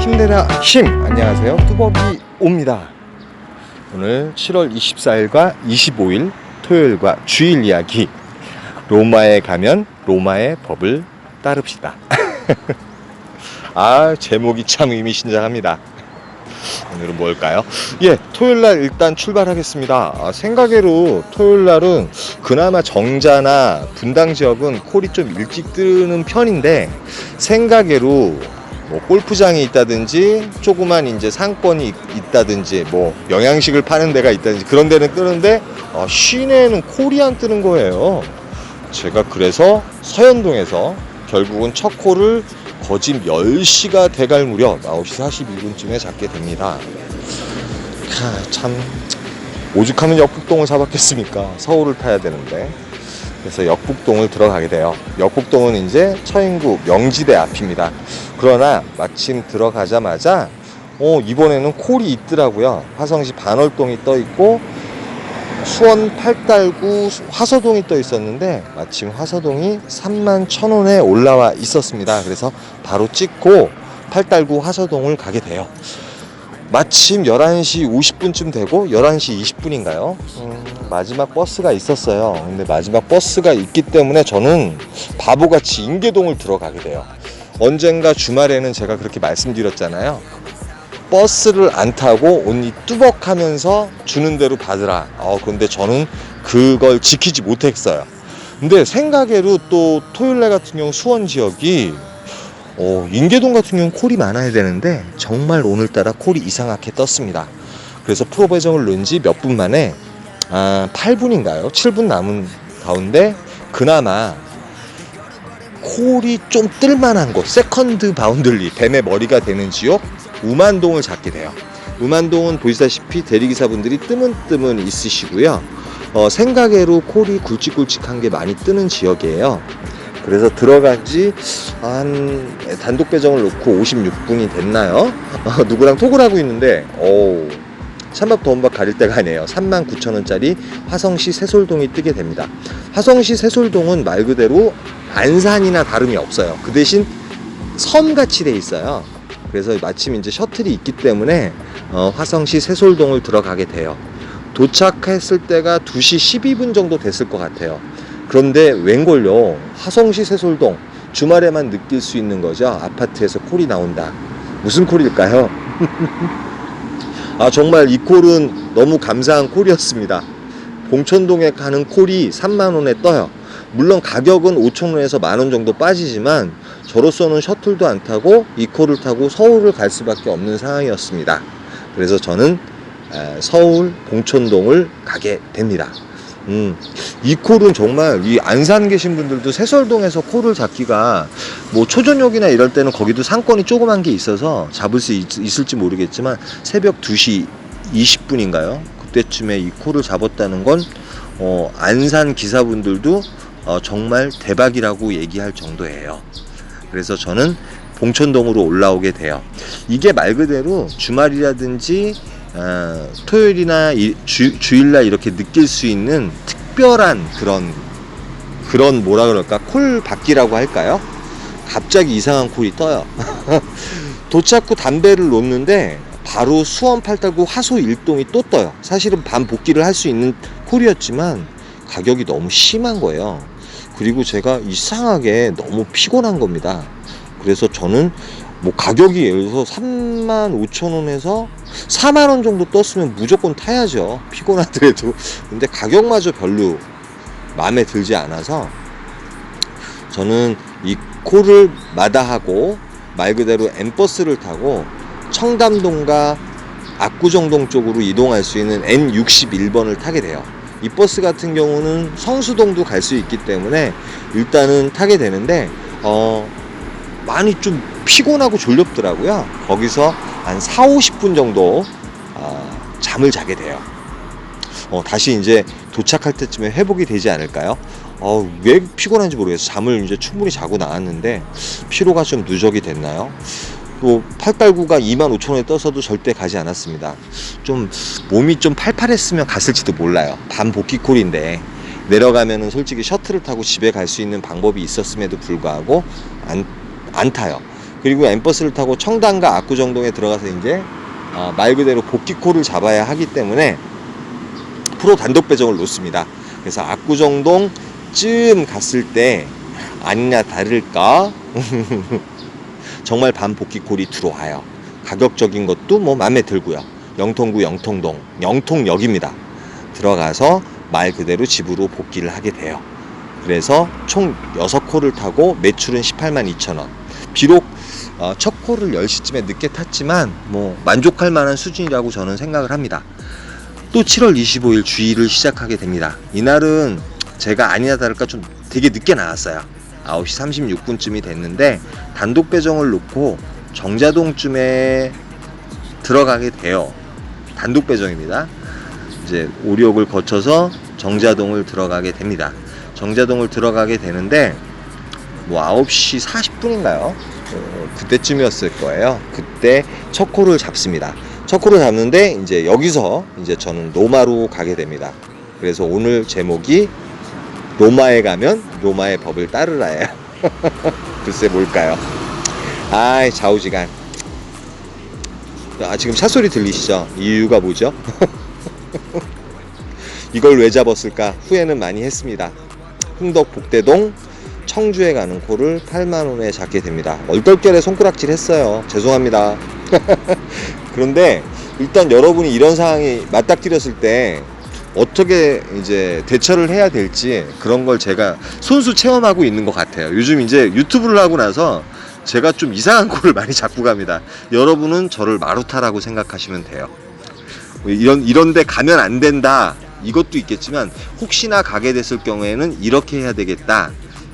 힘내라 힘! 안녕하세요, 뚜벅이 옵니다. 오늘 7월 24일과 25일 토요일과 주일 이야기, 로마에 가면 로마의 법을 따릅시다. 제목이 참 의미심장합니다. 오늘은 뭘까요? 토요일날 일단 출발하겠습니다. 생각외로 토요일날은 그나마 정자나 분당 지역은 콜이 좀 일찍 뜨는 편인데, 생각외로 뭐 골프장이 있다든지 조그만 이제 상권이 있다든지 뭐 영양식을 파는 데가 있다든지 그런 데는 뜨는데, 시내에는 콜이 안 뜨는 거예요. 제가 그래서 서현동에서 결국은 첫 콜을 거짓 10시가 돼갈 무렵 9시 41분쯤에 잡게 됩니다. 참 오죽하면 역북동을 잡았겠습니까? 서울을 타야 되는데. 그래서 역북동을 들어가게 돼요. 역북동은 이제 처인구 명지대 앞입니다. 그러나 마침 들어가자마자 이번에는 콜이 있더라고요. 화성시 반월동이 떠 있고 수원 팔달구 화서동이 떠 있었는데, 마침 화서동이 31,000원에 올라와 있었습니다. 그래서 바로 찍고 팔달구 화서동을 가게 돼요. 마침 11시 50분쯤 되고 11시 20분인가요? 마지막 버스가 있었어요. 근데 마지막 버스가 있기 때문에 저는 바보같이 인계동을 들어가게 돼요. 언젠가 주말에는 제가 그렇게 말씀드렸잖아요. 버스를 안 타고 온리 뚜벅하면서 주는 대로 받으라. 근데 저는 그걸 지키지 못했어요. 근데 생각외로 또 토요일날 같은 경우 수원 지역이 인계동 같은 경우는 콜이 많아야 되는데 정말 오늘따라 콜이 이상하게 떴습니다. 그래서 프로 배정을 넣은 지 몇 분 만에 8분인가요? 7분 남은 가운데 그나마 콜이 좀 뜰만한 곳, 세컨드 바운들리, 뱀의 머리가 되는 지역 우만동을 잡게 돼요. 우만동은 보시다시피 대리기사분들이 뜨문뜨문 있으시고요. 생각외로 콜이 굵직굵직한 게 많이 뜨는 지역이에요. 그래서 들어간 지 단독 배정을 놓고 56분이 됐나요? 누구랑 톡을 하고 있는데 찬밥 더운밥 가릴 때가 아니에요. 39,000원짜리 화성시 새솔동이 뜨게 됩니다. 화성시 새솔동은 말 그대로 안산이나 다름이 없어요. 그 대신 섬같이 돼 있어요. 그래서 마침 이제 셔틀이 있기 때문에 화성시 새솔동을 들어가게 돼요. 도착했을 때가 2시 12분 정도 됐을 것 같아요. 그런데 웬걸요, 화성시 새솔동 주말에만 느낄 수 있는 거죠. 아파트에서 콜이 나온다. 무슨 콜일까요? 정말 이 콜은 너무 감사한 콜이었습니다. 봉천동에 가는 콜이 3만원에 떠요. 물론 가격은 5,000원에서 만원 정도 빠지지만 저로서는 셔틀도 안 타고 이 콜을 타고 서울을 갈 수밖에 없는 상황이었습니다. 그래서 저는 서울 봉천동을 가게 됩니다. 이 콜은 정말 이 안산 계신 분들도 새솔동에서 콜을 잡기가, 뭐 초저녁이나 이럴 때는 거기도 상권이 조그만 게 있어서 잡을 수 있을지 모르겠지만 새벽 2시 20분인가요? 그때쯤에 이 콜을 잡았다는 건 안산 기사분들도 정말 대박이라고 얘기할 정도예요. 그래서 저는 봉천동으로 올라오게 돼요. 이게 말 그대로 주말이라든지 토요일이나 주일날 이렇게 느낄 수 있는 특별한 그런 뭐라 그럴까, 콜 받기라고 할까요? 갑자기 이상한 콜이 떠요. 도착 후 담배를 놓는데 바로 수원 팔달구 화소 1동이 또 떠요. 사실은 반 복귀를 할 수 있는 콜이었지만 가격이 너무 심한 거예요. 그리고 제가 이상하게 너무 피곤한 겁니다. 그래서 저는 뭐 가격이 예를 들어서 35,000원에서 4만원 정도 떴으면 무조건 타야죠, 피곤하더라도. 근데 가격마저 별로 마음에 들지 않아서 저는 이 콜을 마다하고 말 그대로 N버스를 타고 청담동과 압구정동 쪽으로 이동할 수 있는 N61번을 타게 돼요. 이 버스 같은 경우는 성수동도 갈 수 있기 때문에 일단은 타게 되는데 많이 좀 피곤하고 졸렵더라고요. 거기서 한 40-50분 정도 잠을 자게 돼요. 다시 이제 도착할 때쯤에 회복이 되지 않을까요? 왜 피곤한지 모르겠어요. 잠을 이제 충분히 자고 나왔는데 피로가 좀 누적이 됐나요? 또 팔달구가 25,000원에 떠서도 절대 가지 않았습니다. 좀 몸이 좀 팔팔했으면 갔을지도 몰라요. 반 복귀 콜인데 내려가면은 솔직히 셔틀을 타고 집에 갈 수 있는 방법이 있었음에도 불구하고 안 타요. 그리고 엠버스를 타고 청담과 압구정동에 들어가서 이제 말 그대로 복귀콜을 잡아야 하기 때문에 프로 단독 배정을 놓습니다. 그래서 압구정동쯤 갔을 때 아니나 다를까 정말 반복귀콜이 들어와요. 가격적인 것도 뭐 마음에 들고요. 영통구 영통동 영통역입니다. 들어가서 말 그대로 집으로 복귀를 하게 돼요. 그래서 총 6콜을 타고 매출은 182,000원. 비록 첫 콜을 10시쯤에 늦게 탔지만 뭐 만족할 만한 수준이라고 저는 생각을 합니다. 또 7월 25일 주일을 시작하게 됩니다. 이날은 제가 아니나 다를까 좀 되게 늦게 나왔어요. 9시 36분쯤이 됐는데 단독 배정을 놓고 정자동쯤에 들어가게 돼요. 단독 배정입니다. 이제 오리옥을 거쳐서 정자동을 들어가게 됩니다. 정자동을 들어가게 되는데 뭐 9시 40분인가요? 그때쯤이었을 거예요. 그때 첫 콜을 잡습니다. 첫 콜을 잡는데 이제 여기서 이제 저는 로마로 가게 됩니다. 그래서 오늘 제목이 로마에 가면 로마의 법을 따르라예요. 글쎄 뭘까요? 아이 좌우지간. 지금 차 소리 들리시죠? 이유가 뭐죠? 이걸 왜 잡았을까 후회는 많이 했습니다. 흥덕 복대동 청주에 가는 콜을 8만원에 잡게 됩니다. 얼떨결에 손가락질 했어요. 죄송합니다. 그런데 일단 여러분이 이런 상황이 맞닥뜨렸을 때 어떻게 이제 대처를 해야 될지 그런 걸 제가 손수 체험하고 있는 것 같아요. 요즘 이제 유튜브를 하고 나서 제가 좀 이상한 콜을 많이 잡고 갑니다. 여러분은 저를 마루타라고 생각하시면 돼요. 이런데 가면 안 된다 이것도 있겠지만 혹시나 가게 됐을 경우에는 이렇게 해야 되겠다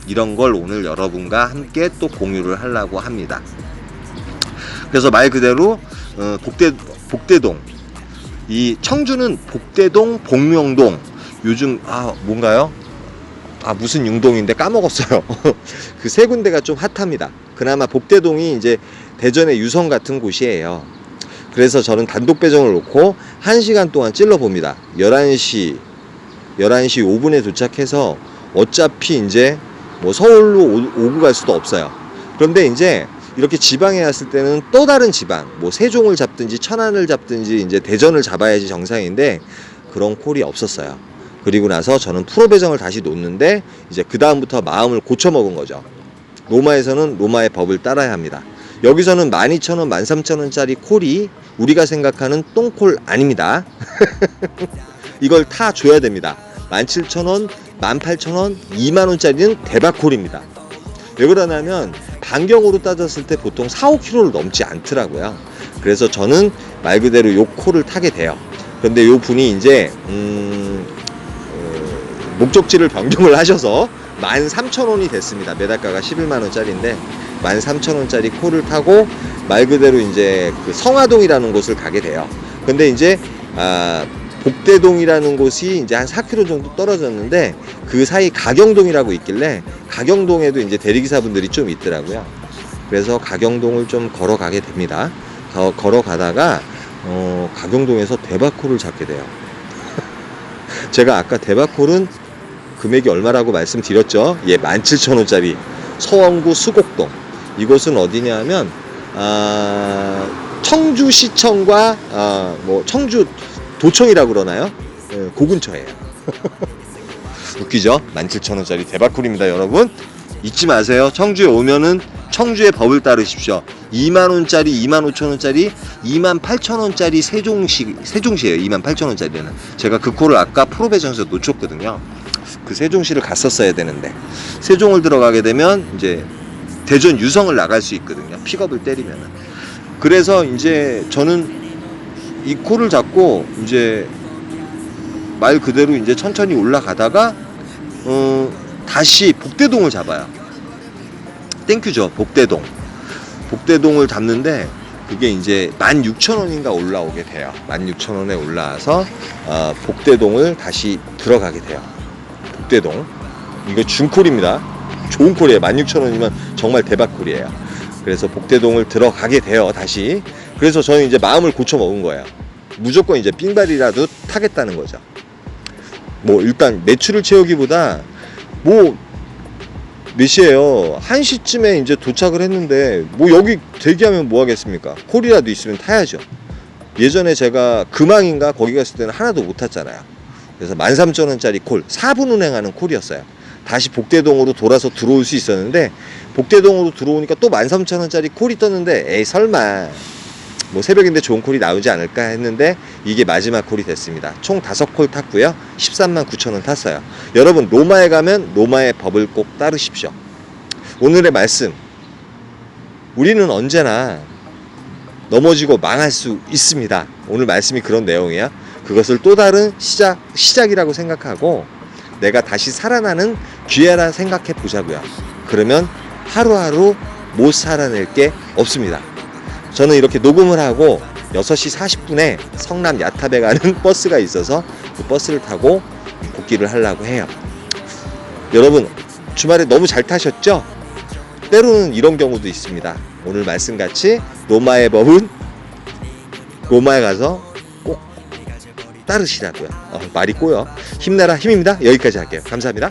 이런 걸 오늘 여러분과 함께 또 공유를 하려고 합니다. 그래서 말 그대로 복대동, 이 청주는 복대동, 복명동, 요즘 뭔가요? 무슨 융동인데 까먹었어요. 그 세 군데가 좀 핫합니다. 그나마 복대동이 이제 대전의 유성 같은 곳이에요. 그래서 저는 단독 배정을 놓고 1시간 동안 찔러봅니다. 11시 5분에 도착해서 어차피 이제 뭐 서울로 오고 갈 수도 없어요. 그런데 이제 이렇게 지방에 왔을 때는 또 다른 지방, 뭐 세종을 잡든지 천안을 잡든지 이제 대전을 잡아야지 정상인데 그런 콜이 없었어요. 그리고 나서 저는 프로 배정을 다시 놓는데 이제 그 다음부터 마음을 고쳐 먹은 거죠. 로마에서는 로마의 법을 따라야 합니다. 여기서는 12,000원, 13,000원짜리 콜이 우리가 생각하는 똥콜 아닙니다. 이걸 타 줘야 됩니다. 17,000원, 18,000원, 2만원짜리는 대박콜입니다. 왜 그러냐면 반경으로 따졌을 때 보통 4, 5km를 넘지 않더라고요. 그래서 저는 말 그대로 요 콜을 타게 돼요. 그런데 요 분이 이제 목적지를 변경을 하셔서 13,000원이 됐습니다. 매달가가 11만원짜리인데 13,000원짜리 콜을 타고 말 그대로 이제 그 성화동이라는 곳을 가게 돼요. 근데 이제 복대동이라는 곳이 이제 한 4km 정도 떨어졌는데 그 사이 가경동이라고 있길래 가경동에도 이제 대리기사분들이 좀 있더라고요. 그래서 가경동을 좀 걸어가게 됩니다. 걸어가다가 가경동에서 대박콜을 잡게 돼요. 제가 아까 대박콜은 금액이 얼마라고 말씀드렸죠? 예, 17,000원짜리 서원구 수곡동. 이곳은 어디냐 하면 청주시청과 뭐 청주 도청이라고 그러나요? 예, 그 근처예요. 웃기죠? 17,000원짜리 대박콜입니다, 여러분. 잊지 마세요. 청주에 오면은 청주의 법을 따르십시오. 2만원짜리, 25,000원짜리, 28,000원짜리 세종시에요. 28,000원짜리는. 제가 그 콜을 아까 프로 배정에서 놓쳤거든요. 그 세종시를 갔었어야 되는데. 세종을 들어가게 되면 이제 대전 유성을 나갈 수 있거든요. 픽업을 때리면은. 그래서 이제 저는 이 콜을 잡고 이제 말 그대로 이제 천천히 올라가다가 다시 복대동을 잡아요. 땡큐죠. 복대동을 잡는데 그게 이제 16,000원인가 올라오게 돼요. 16,000원에 올라와서 복대동을 다시 들어가게 돼요. 복대동 이거 중콜입니다. 좋은 콜이에요. 16,000원이면 정말 대박콜이에요. 그래서 복대동을 들어가게 돼요. 다시. 그래서 저는 이제 마음을 고쳐 먹은 거예요. 무조건 이제 삥발이라도 타겠다는 거죠. 뭐 일단 매출을 채우기보다 뭐 몇 시에요? 1시쯤에 이제 도착을 했는데 뭐 여기 대기하면 뭐 하겠습니까? 콜이라도 있으면 타야죠. 예전에 제가 금왕인가 거기 갔을 때는 하나도 못 탔잖아요. 그래서 13,000원짜리 콜, 4분 운행하는 콜이었어요. 다시 복대동으로 돌아서 들어올 수 있었는데 복대동으로 들어오니까 또 13,000원짜리 콜이 떴는데 에이 설마 뭐 새벽인데 좋은 콜이 나오지 않을까 했는데 이게 마지막 콜이 됐습니다. 총 5콜 탔고요. 139,000원 탔어요. 여러분 로마에 가면 로마의 법을 꼭 따르십시오. 오늘의 말씀, 우리는 언제나 넘어지고 망할 수 있습니다. 오늘 말씀이 그런 내용이야. 그것을 또 다른 시작이라고 생각하고 내가 다시 살아나는 기회라 생각해 보자고요. 그러면 하루하루 못 살아낼 게 없습니다. 저는 이렇게 녹음을 하고 6시 40분에 성남 야탑에 가는 버스가 있어서 그 버스를 타고 복귀를 하려고 해요. 여러분 주말에 너무 잘 타셨죠? 때로는 이런 경우도 있습니다. 오늘 말씀같이 로마의 법은 로마에 가서 꼭 따르시라고요. 말이 꼬여. 힘내라 힘입니다. 여기까지 할게요. 감사합니다.